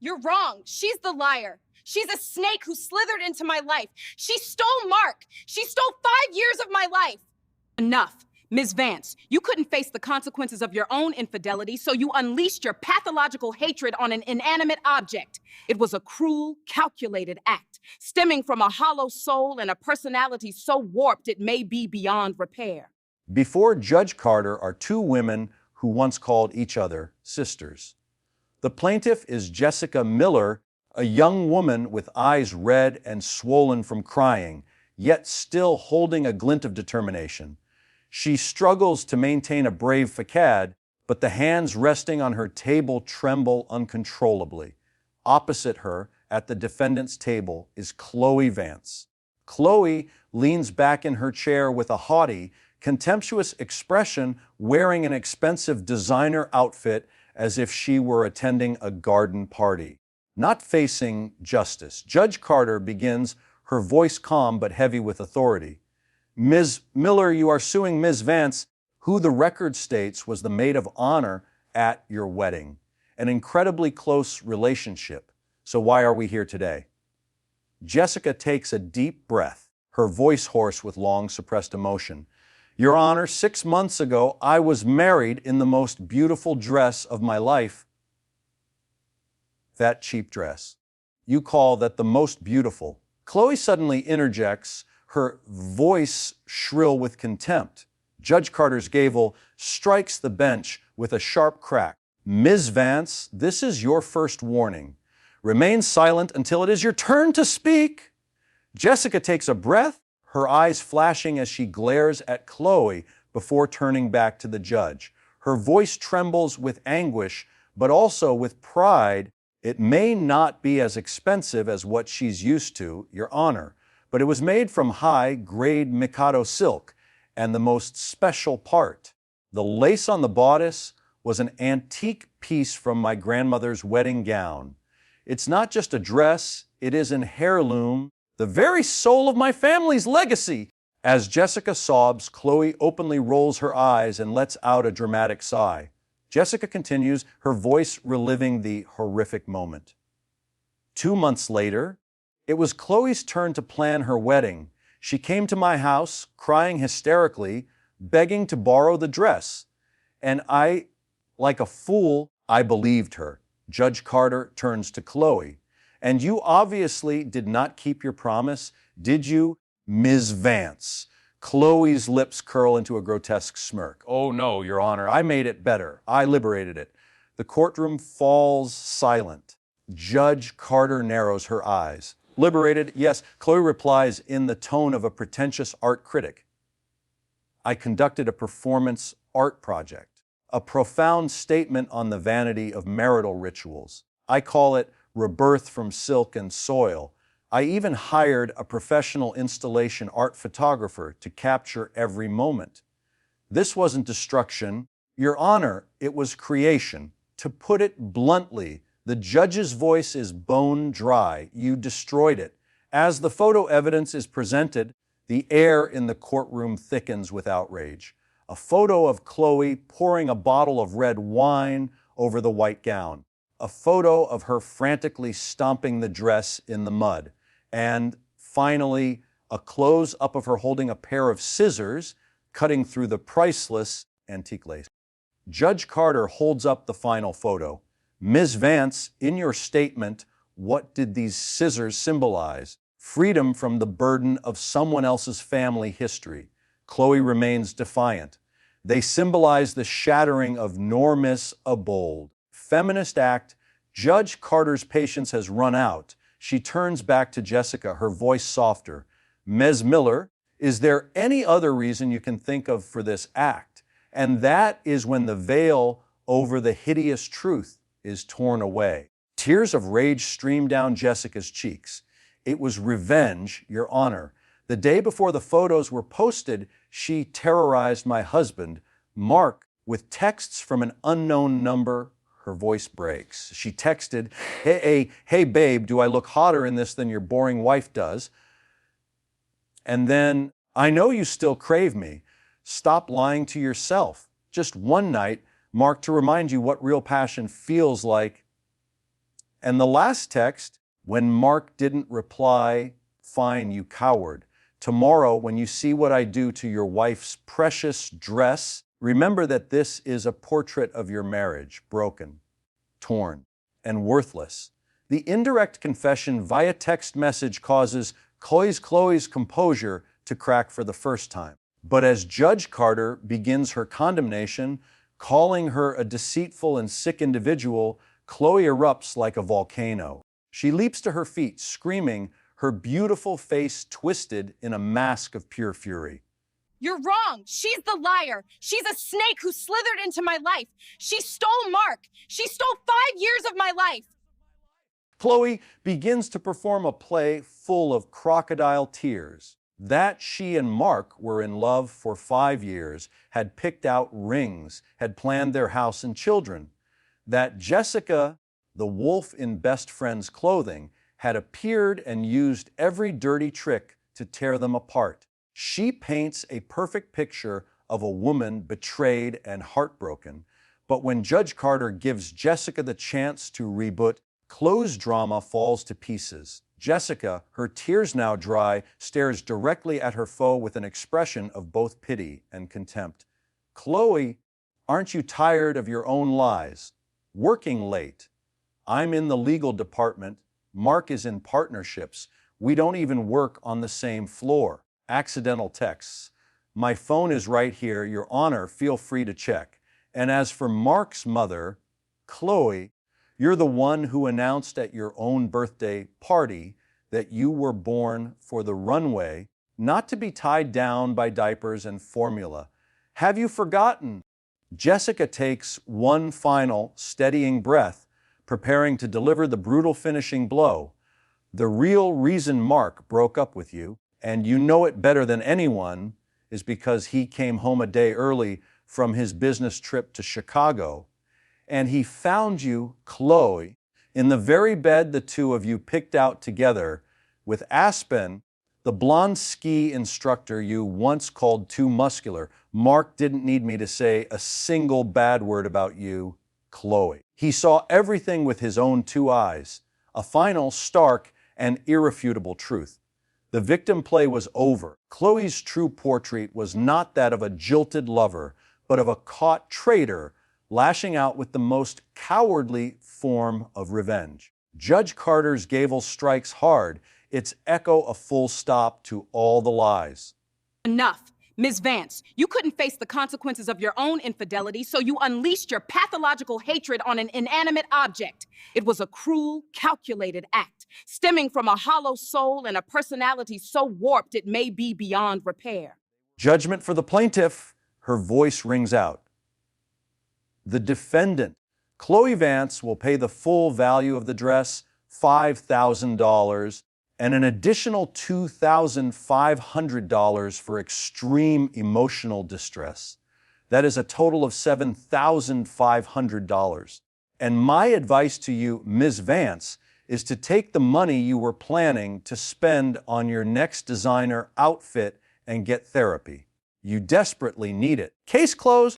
You're wrong. She's the liar. She's a snake who slithered into my life. She stole Mark. She stole 5 years of my life. Enough. Ms. Vance, you couldn't face the consequences of your own infidelity, so you unleashed your pathological hatred on an inanimate object. It was a cruel, calculated act, stemming from a hollow soul and a personality so warped it may be beyond repair. Before Judge Carter are two women who once called each other sisters. The plaintiff is Jessica Miller, a young woman with eyes red and swollen from crying, yet still holding a glint of determination. She struggles to maintain a brave facade, but the hands resting on her table tremble uncontrollably. Opposite her, at the defendant's table, is Chloe Vance. Chloe leans back in her chair with a haughty, contemptuous expression, wearing an expensive designer outfit as if she were attending a garden party. Not facing justice, Judge Carter begins, her voice calm but heavy with authority. Ms. Miller, you are suing Ms. Vance, who the record states was the maid of honor at your wedding. An incredibly close relationship. So why are we here today? Jessica takes a deep breath, her voice hoarse with long suppressed emotion. Your Honor, 6 months ago, I was married in the most beautiful dress of my life. That cheap dress. You call that the most beautiful. Chloe suddenly interjects, her voice shrill with contempt. Judge Carter's gavel strikes the bench with a sharp crack. Ms. Vance, this is your first warning. Remain silent until it is your turn to speak. Jessica takes a breath, her eyes flashing as she glares at Chloe before turning back to the judge. Her voice trembles with anguish, but also with pride. It may not be as expensive as what she's used to, Your Honor, but it was made from high-grade Mikado silk, and the most special part, the lace on the bodice, was an antique piece from my grandmother's wedding gown. It's not just a dress, it is an heirloom, the very soul of my family's legacy. As Jessica sobs, Chloe openly rolls her eyes and lets out a dramatic sigh. Jessica continues, her voice reliving the horrific moment. 2 months later, it was Chloe's turn to plan her wedding. She came to my house, crying hysterically, begging to borrow the dress. And I, like a fool, I believed her. Judge Carter turns to Chloe. And you obviously did not keep your promise, did you, Ms. Vance? Chloe's lips curl into a grotesque smirk. Oh no, Your Honor, I made it better. I liberated it. The courtroom falls silent. Judge Carter narrows her eyes. Liberated, yes, Chloe replies in the tone of a pretentious art critic. I conducted a performance art project, a profound statement on the vanity of marital rituals. I call it rebirth from silk and soil. I even hired a professional installation art photographer to capture every moment. This wasn't destruction, Your Honor, it was creation. To put it bluntly, the judge's voice is bone dry. You destroyed it. As the photo evidence is presented, the air in the courtroom thickens with outrage. A photo of Chloe pouring a bottle of red wine over the white gown. A photo of her frantically stomping the dress in the mud. And finally, a close-up of her holding a pair of scissors, cutting through the priceless antique lace. Judge Carter holds up the final photo. Ms. Vance, in your statement, what did these scissors symbolize? Freedom from the burden of someone else's family history. Chloe remains defiant. They symbolize the shattering of normis abold. Feminist act. Judge Carter's patience has run out. She turns back to Jessica, her voice softer. Ms. Miller, is there any other reason you can think of for this act? And that is when the veil over the hideous truth is torn away. Tears of rage stream down Jessica's cheeks. It was revenge, Your Honor. The day before the photos were posted, she terrorized my husband, Mark, with texts from an unknown number. Her voice breaks. She texted, hey babe, do I look hotter in this than your boring wife does? And then, I know you still crave me. Stop lying to yourself. Just one night, Mark, to remind you what real passion feels like. And the last text, when Mark didn't reply, fine, you coward. Tomorrow, when you see what I do to your wife's precious dress, remember that this is a portrait of your marriage, broken, torn, and worthless. The indirect confession via text message causes Chloe's composure to crack for the first time. But as Judge Carter begins her condemnation, calling her a deceitful and sick individual, Chloe erupts like a volcano. She leaps to her feet, screaming, her beautiful face twisted in a mask of pure fury. You're wrong. She's the liar. She's a snake who slithered into my life. She stole Mark. She stole 5 years of my life. Chloe begins to perform a play full of crocodile tears. That she and Mark were in love for 5 years, had picked out rings, had planned their house and children. That Jessica, the wolf in best friend's clothing, had appeared and used every dirty trick to tear them apart. She paints a perfect picture of a woman betrayed and heartbroken, but when Judge Carter gives Jessica the chance to reboot, Chloe's drama falls to pieces. Jessica, her tears now dry, stares directly at her foe with an expression of both pity and contempt. Chloe, aren't you tired of your own lies? Working late. I'm in the legal department. Mark is in partnerships. We don't even work on the same floor. Accidental texts. My phone is right here, Your Honor, feel free to check. And as for Mark's mother, Chloe, you're the one who announced at your own birthday party that you were born for the runway, not to be tied down by diapers and formula. Have you forgotten? Jessica takes one final, steadying breath, preparing to deliver the brutal finishing blow. The real reason Mark broke up with you, and you know it better than anyone, is because he came home a day early from his business trip to Chicago, and he found you, Chloe, in the very bed the two of you picked out together with Aspen, the blonde ski instructor you once called too muscular. Mark didn't need me to say a single bad word about you, Chloe. He saw everything with his own 2 eyes, a final, stark, and irrefutable truth. The victim play was over. Chloe's true portrait was not that of a jilted lover, but of a caught traitor, lashing out with the most cowardly form of revenge. Judge Carter's gavel strikes hard, its echo a full stop to all the lies. Enough. Ms. Vance, you couldn't face the consequences of your own infidelity, so you unleashed your pathological hatred on an inanimate object. It was a cruel, calculated act, stemming from a hollow soul and a personality so warped it may be beyond repair. Judgment for the plaintiff, her voice rings out. The defendant, Chloe Vance, will pay the full value of the dress, $5,000, and an additional $2,500 for extreme emotional distress. That is a total of $7,500. And my advice to you, Ms. Vance, is to take the money you were planning to spend on your next designer outfit and get therapy. You desperately need it. Case closed.